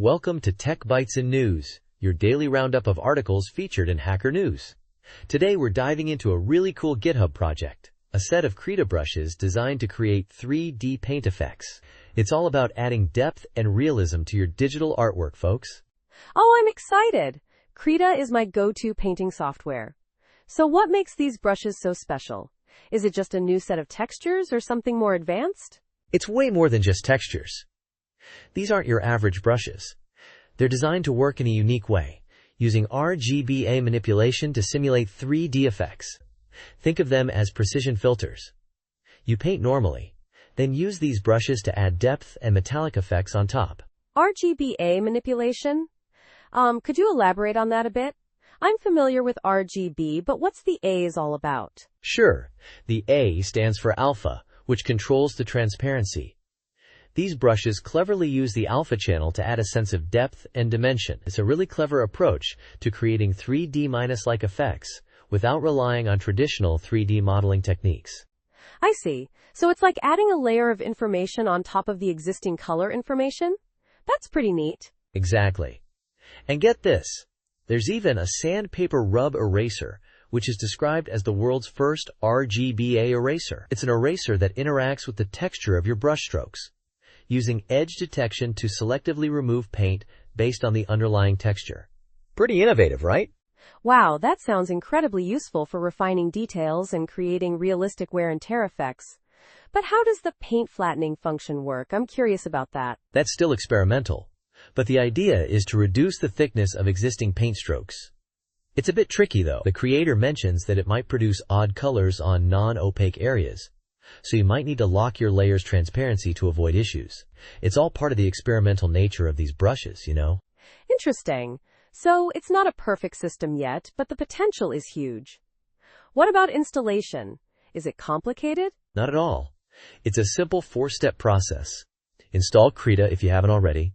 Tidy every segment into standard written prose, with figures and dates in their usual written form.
Welcome to Tech Bytes and News, your daily roundup of articles featured in Hacker News. Today we're diving into a really cool GitHub project, a set of Krita brushes designed to create 3D paint effects. It's all about adding depth and realism to your digital artwork, folks. Oh, I'm excited! Krita is my go-to painting software. So what makes these brushes so special? Is it just a new set of textures or something more advanced? It's way more than just textures. These aren't your average brushes. They're designed to work in a unique way, using RGBA manipulation to simulate 3D effects. Think of them as precision filters. You paint normally, then use these brushes to add depth and metallic effects on top. RGBA manipulation? Could you elaborate on that a bit? I'm familiar with RGB, but what's the A's all about? Sure, the A stands for alpha, which controls the transparency. These brushes cleverly use the alpha channel to add a sense of depth and dimension. It's a really clever approach to creating 3D-like effects without relying on traditional 3D modeling techniques. I see. So it's like adding a layer of information on top of the existing color information? That's pretty neat. Exactly. And get this, there's even a sandpaper rub eraser, which is described as the world's first RGBA eraser. It's an eraser that interacts with the texture of your brushstrokes, using edge detection to selectively remove paint based on the underlying texture. Pretty innovative, right? Wow, that sounds incredibly useful for refining details and creating realistic wear and tear effects. But how does the paint flattening function work? I'm curious about that. That's still experimental, but the idea is to reduce the thickness of existing paint strokes. It's a bit tricky though. The creator mentions that it might produce odd colors on non-opaque areas, so you might need to lock your layer's transparency to avoid issues. It's all part of the experimental nature of these brushes, you know? Interesting. So it's not a perfect system yet, but the potential is huge. What about installation? Is it complicated? Not at all. It's a simple 4-step process. Install Krita if you haven't already.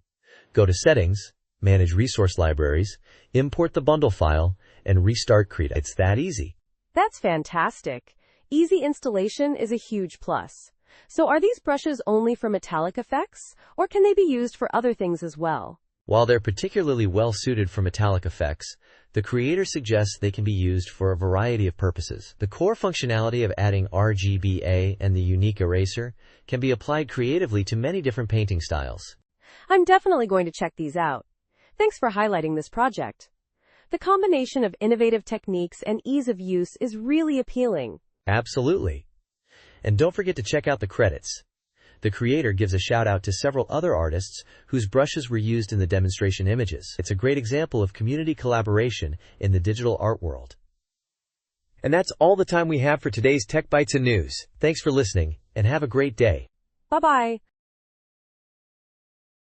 Go to Settings, Manage Resource Libraries, import the bundle file, and restart Krita. It's that easy. That's fantastic. Easy installation is a huge plus. So are these brushes only for metallic effects, or can they be used for other things as well? While they're particularly well suited for metallic effects, the creator suggests they can be used for a variety of purposes. The core functionality of adding RGBA and the unique eraser can be applied creatively to many different painting styles. I'm definitely going to check these out. Thanks for highlighting this project. The combination of innovative techniques and ease of use is really appealing. Absolutely. And don't forget to check out the credits. The creator gives a shout out to several other artists whose brushes were used in the demonstration images. It's a great example of community collaboration in the digital art world. And that's all the time we have for today's Tech Bytes and News. Thanks for listening, and have a great day. Bye-bye.